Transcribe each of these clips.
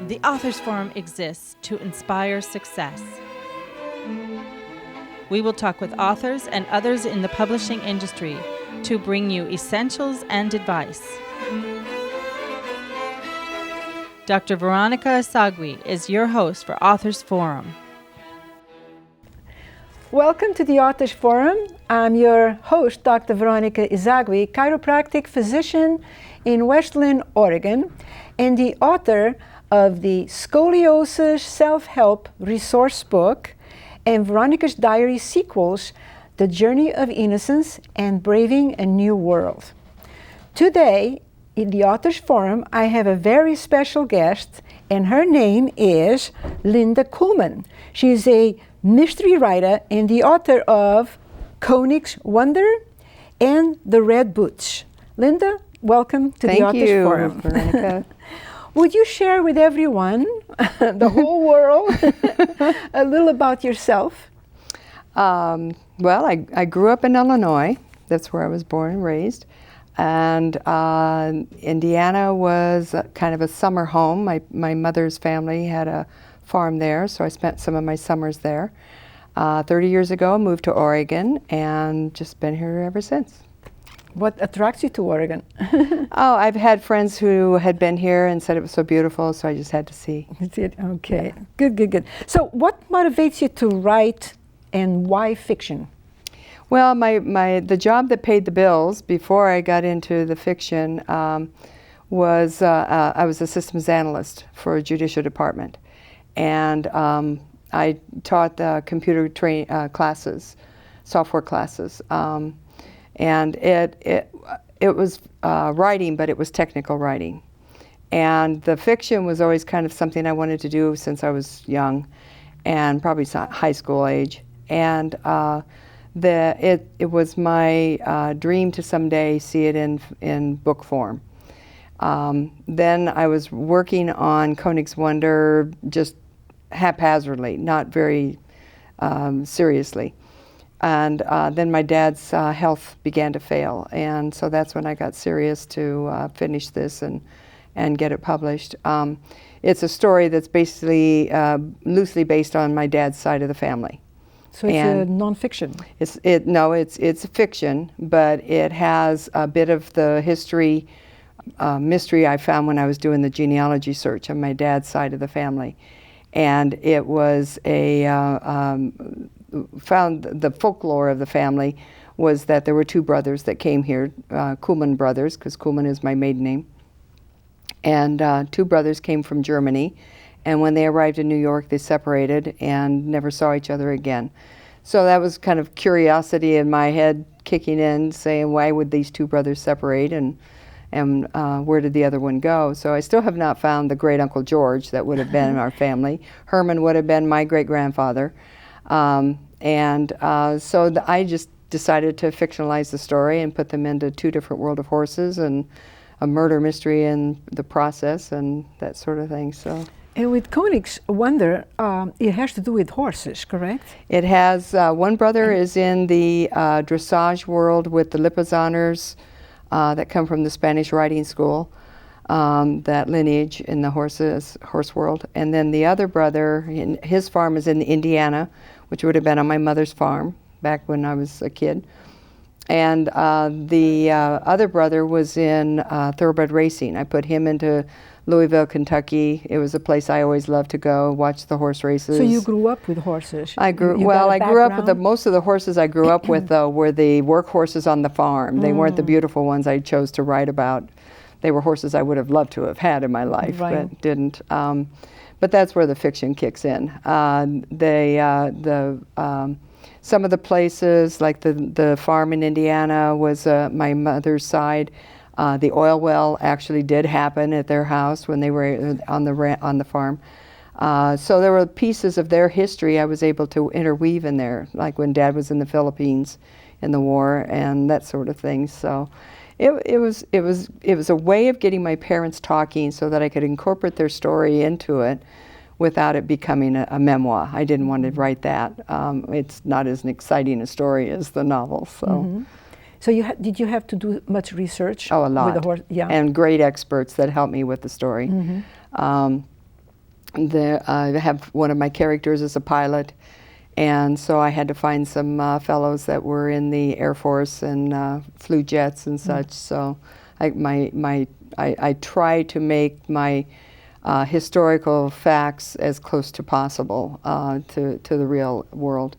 The Authors Forum exists to inspire success. We will talk with authors and others in the publishing industry to bring you essentials and advice. Dr. Veronica Esagui is your host for Authors Forum. Welcome to the Authors Forum. I'm your host, Dr. Veronica Esagui, chiropractic physician in Westland, Oregon, and the author of the Scoliosis Self-Help Resource Book and Veronica's Diary sequels, The Journey of Innocence and Braving a New World. Today, in the Authors Forum, I have a very special guest, and her name is Linda Kuhlmann. She is a mystery writer and the author of Koenig's Wonder and The Red Boots. Linda, welcome to the Authors Forum. Thank you, Veronica. Would you share with everyone, the whole world, a little about yourself? Well, I grew up in Illinois. That's where I was born and raised. And Indiana was kind of a summer home. My mother's family had a farm there, so I spent some of my summers there. 30 years ago, I moved to Oregon and just been here ever since. What attracts you to Oregon? Oh, I've had friends who had been here and said it was so beautiful, so I just had to see. Okay, yeah. Good. So what motivates you to write and why fiction? Well, the job that paid the bills before I got into the fiction was I was a systems analyst for a judicial department. And I taught computer classes, software classes. And it was writing, but it was technical writing. And the fiction was always kind of something I wanted to do since I was young, and probably high school age. And it was my dream to someday see it in book form. Then I was working on Koenig's Wonder just haphazardly, not very seriously. And then my dad's health began to fail, and so that's when I got serious to finish this and get it published. It's a story that's basically loosely based on my dad's side of the family. So it's a nonfiction? It's fiction, but it has a bit of the history, mystery I found when I was doing the genealogy search on my dad's side of the family. And it was found the folklore of the family was that there were two brothers that came here, Kuhlmann brothers, because Kuhlmann is my maiden name. And two brothers came from Germany, and when they arrived in New York, they separated and never saw each other again. So that was kind of curiosity in my head kicking in, saying, why would these two brothers separate, and where did the other one go? So I still have not found the great Uncle George that would have been in our family. Herman would have been my great-grandfather. So I just decided to fictionalize the story and put them into two different World of Horses and a murder mystery in the process and that sort of thing. So. And with Koenig's Wonder, it has to do with horses, correct? It has, one brother is in the dressage world with the Lipizaners that come from the Spanish riding school, that lineage in the horse world. And then the other brother, his farm is in Indiana, which would have been on my mother's farm back when I was a kid. And the other brother was in thoroughbred racing. I put him into Louisville, Kentucky. It was a place I always loved to go, watch the horse races. So you grew up with horses? I grew up with most of the horses I grew up with, though, were the work horses on the farm. They weren't the beautiful ones I chose to write about. They were horses I would have loved to have had in my life, but didn't. But that's where the fiction kicks in. Some of the places, like the farm in Indiana, was my mother's side. The oil well actually did happen at their house when they were on the farm. So there were pieces of their history I was able to interweave in there, like when Dad was in the Philippines in the war and that sort of thing. So it was a way of getting my parents talking so that I could incorporate their story into it without it becoming a memoir. I didn't want to write that. It's not as exciting a story as the novel. So. Mm-hmm. So did you have to do much research? Oh, a lot. With the horse? Yeah. And great experts that helped me with the story. Mm-hmm. I have one of my characters as a pilot, and so I had to find some fellows that were in the Air Force and flew jets and such. So I try to make my historical facts as close to possible to the real world.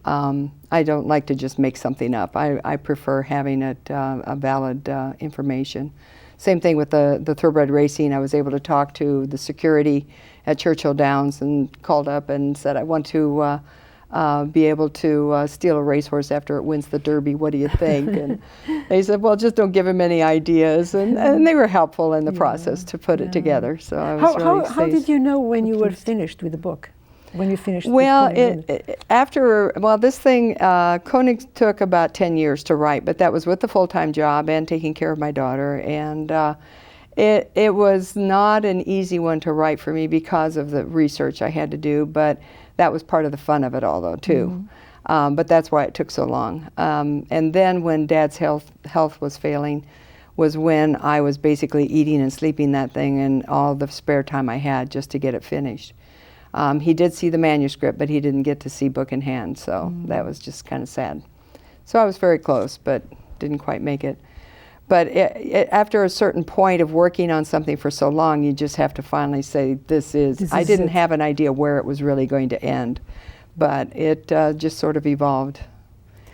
I don't like to just make something up. I prefer having it a valid information. Same thing with the thoroughbred racing. I was able to talk to the security at Churchill Downs and called up and said, I want to be able to steal a racehorse after it wins the Derby. What do you think? And they said, well, just don't give him any ideas. And they were helpful in the process to put it together. So I was how did you know when you were finished with the book? When you finished? Well, this thing, Koenig took about 10 years to write, but that was with the full-time job and taking care of my daughter. And it was not an easy one to write for me because of the research I had to do, but that was part of the fun of it all, though, too. But that's why it took so long. And then when Dad's health was failing was when I was basically eating and sleeping that thing and all the spare time I had just to get it finished. He did see the manuscript, but he didn't get to see book in hand, so that was just kind of sad. So I was very close, but didn't quite make it. But after a certain point of working on something for so long, you just have to finally say, I didn't have an idea where it was really going to end, but it just sort of evolved.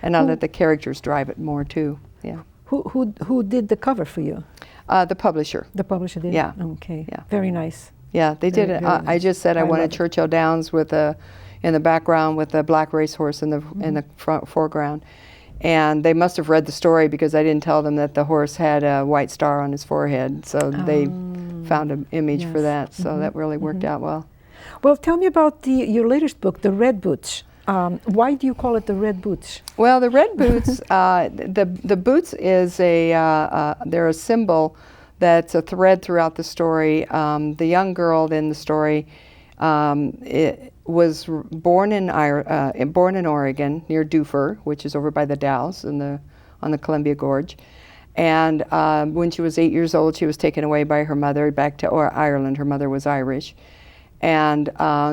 And I let the characters drive it more, too. Yeah. Who did the cover for you? The publisher. The publisher did? Yeah. Okay. Yeah. Very nice. Yeah, they did it. Nice. I just said I wanted Churchill Downs with in the background with a black racehorse in the foreground. And they must have read the story because I didn't tell them that the horse had a white star on his forehead. So they found an image for that. So that really worked out well. Well, tell me about your latest book, The Red Boots. Why do you call it The Red Boots? Well, the red boots, the boots is they're a symbol that's a thread throughout the story. The young girl in the story was born in Oregon near Dufur, which is over by the Dalles on the Columbia Gorge. And when she was 8 years old, she was taken away by her mother back to Ireland. Her mother was Irish. And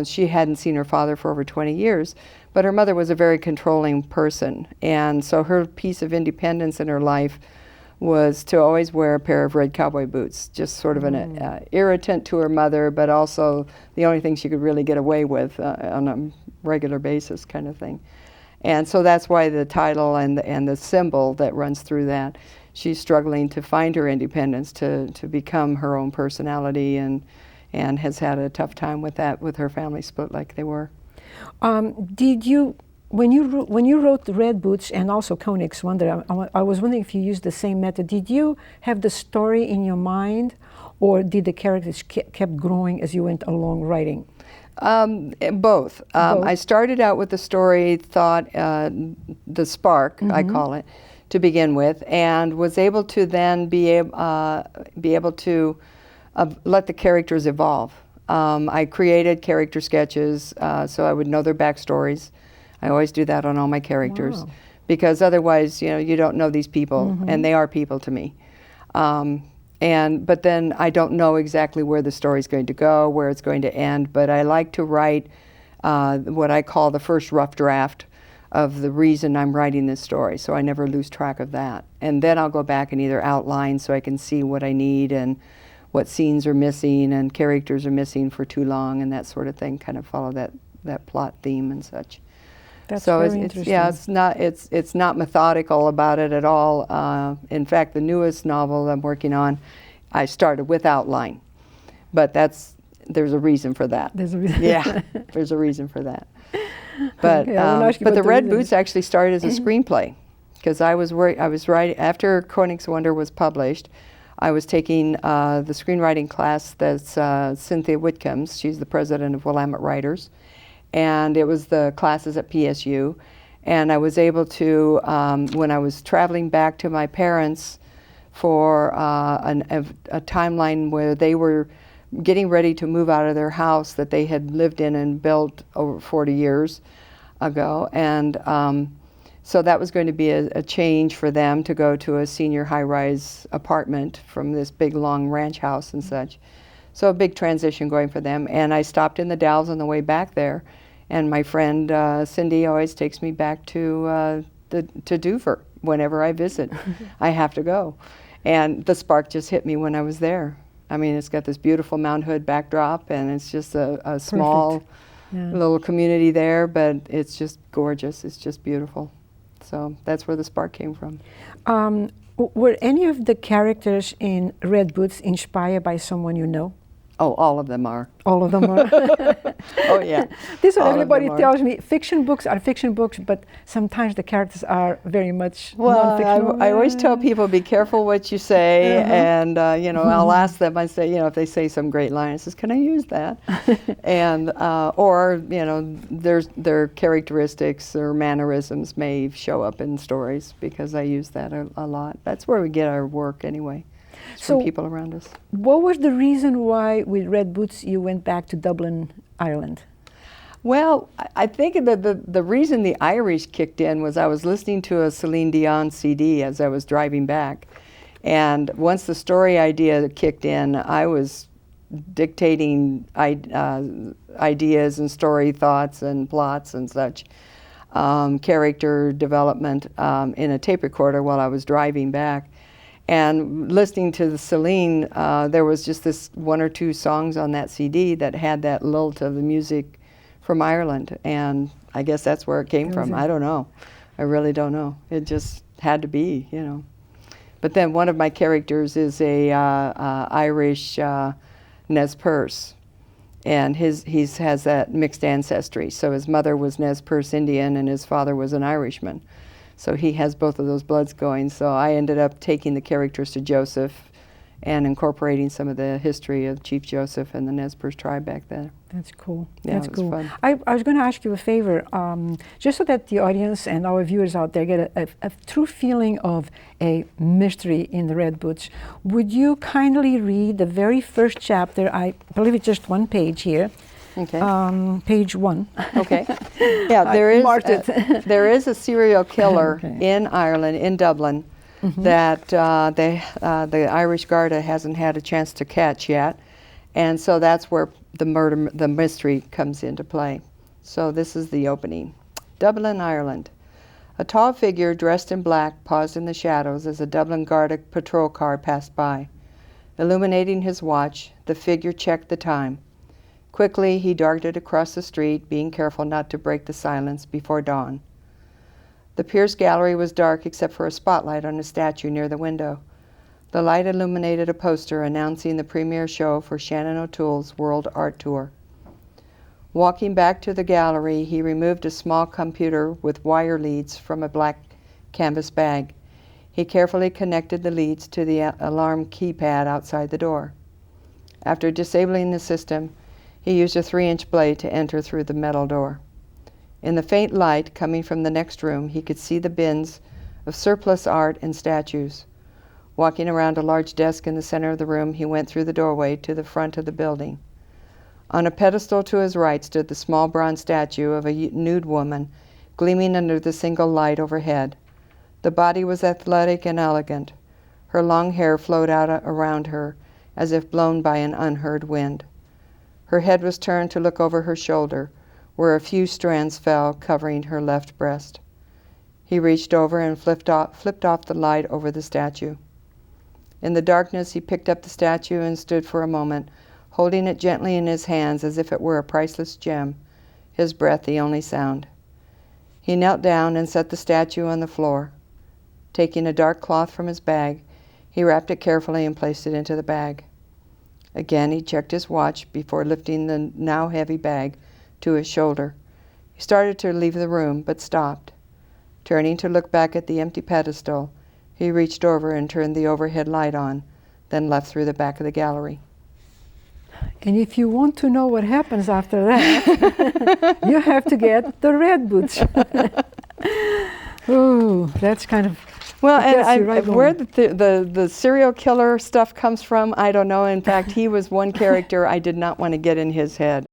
she hadn't seen her father for over 20 years. But her mother was a very controlling person. And so her piece of independence in her life was to always wear a pair of red cowboy boots, just sort of an irritant to her mother, but also the only thing she could really get away with on a regular basis kind of thing. And so that's why the title and the symbol that runs through that. She's struggling to find her independence, to become her own personality, and has had a tough time with that, with her family split like they were. Did you, when you wrote The Red Boots and also Koenig's Wonder, I was wondering if you used the same method. Did you have the story in your mind, or did the characters kept growing as you went along writing? Both. I started out with the story, thought the spark, I call it, to begin with, and was able to then be able to let the characters evolve. I created character sketches so I would know their backstories. I always do that on all my characters, because otherwise, you don't know these people, and they are people to me. But then I don't know exactly where the story's going to go, where it's going to end, but I like to write what I call the first rough draft of the reason I'm writing this story, so I never lose track of that. And then I'll go back and either outline so I can see what I need and what scenes are missing and characters are missing for too long and that sort of thing, kind of follow that plot theme and such. That's so very interesting. It's not methodical about it at all. In fact, the newest novel I'm working on, I started with outline, but there's a reason for that. There's a reason. Yeah, there's a reason for that. But okay, but the Red Boots actually started as a screenplay, because I was writing after Koenig's Wonder was published. I was taking the screenwriting class that's Cynthia Whitcomb's. She's the president of Willamette Writers. And it was the classes at PSU. And I was able to, when I was traveling back to my parents for a timeline where they were getting ready to move out of their house that they had lived in and built over 40 years ago. And so that was going to be a change for them to go to a senior high-rise apartment from this big, long ranch house and such. So a big transition going for them. And I stopped in the Dalles on the way back there, and my friend Cindy always takes me back to Dover whenever I visit. I have to go. And the spark just hit me when I was there. I mean, it's got this beautiful Mount Hood backdrop, and it's just a small little community there, but it's just gorgeous. It's just beautiful. So that's where the spark came from. Were any of the characters in Red Boots inspired by someone you know? Oh, all of them are. All of them are. Oh, yeah. This is what All of everybody them are. tells me. Fiction books are fiction books, but sometimes the characters are very much non-fictional. I always tell people, be careful what you say, and you know, I'll ask them. I say, you know, if they say some great line, I says, "Can I use that?" And or you know, their characteristics or mannerisms may show up in stories because I use that a lot. That's where we get our work anyway. From people around us. What was the reason why with Red Boots you went back to Dublin, Ireland? Well, I think the reason the Irish kicked in was I was listening to a Celine Dion CD as I was driving back. And once the story idea kicked in, I was dictating ideas and story thoughts and plots and such, character development in a tape recorder while I was driving back. And listening to the Celine, there was just this one or two songs on that CD that had that lilt of the music from Ireland, and I guess that's where it came from. I don't know. I really don't know. It just had to be, you know. But then one of my characters is a Irish Nez Perce, and he has that mixed ancestry. So his mother was Nez Perce Indian, and his father was an Irishman. So he has both of those bloods going. So I ended up taking the characters to Joseph and incorporating some of the history of Chief Joseph and the Nez Perce tribe back then. That's cool. Yeah, That's it was cool. fun. I was going to ask you a favor, just so that the audience and our viewers out there get a true feeling of a mystery in the Red Boots. Would you kindly read the very first chapter? I believe it's just one page here. Okay. Page 1. Okay. Yeah, Marked it. there is a serial killer in Ireland, in Dublin, that the Irish Garda hasn't had a chance to catch yet, and so that's where the mystery comes into play. So this is the opening. Dublin, Ireland. A tall figure dressed in black paused in the shadows as a Dublin Garda patrol car passed by. Illuminating his watch, the figure checked the time. Quickly, he darted across the street, being careful not to break the silence before dawn. The Pierce Gallery was dark except for a spotlight on a statue near the window. The light illuminated a poster announcing the premiere show for Shannon O'Toole's World Art Tour. Walking back to the gallery, he removed a small computer with wire leads from a black canvas bag. He carefully connected the leads to the alarm keypad outside the door. After disabling the system, he used a 3-inch blade to enter through the metal door. In the faint light coming from the next room, he could see the bins of surplus art and statues. Walking around a large desk in the center of the room, he went through the doorway to the front of the building. On a pedestal to his right stood the small bronze statue of a nude woman, gleaming under the single light overhead. The body was athletic and elegant. Her long hair flowed out around her, as if blown by an unheard wind. Her head was turned to look over her shoulder, where a few strands fell, covering her left breast. He reached over and flipped off the light over the statue. In the darkness, he picked up the statue and stood for a moment, holding it gently in his hands as if it were a priceless gem, his breath the only sound. He knelt down and set the statue on the floor. Taking a dark cloth from his bag, he wrapped it carefully and placed it into the bag. Again, he checked his watch before lifting the now heavy bag to his shoulder. He started to leave the room, but stopped. Turning to look back at the empty pedestal, he reached over and turned the overhead light on, then left through the back of the gallery. And if you want to know what happens after that, you have to get the Red Boots. Ooh, that's kind of... Well, and right where the serial killer stuff comes from, I don't know. In fact, he was one character I did not want to get in his head.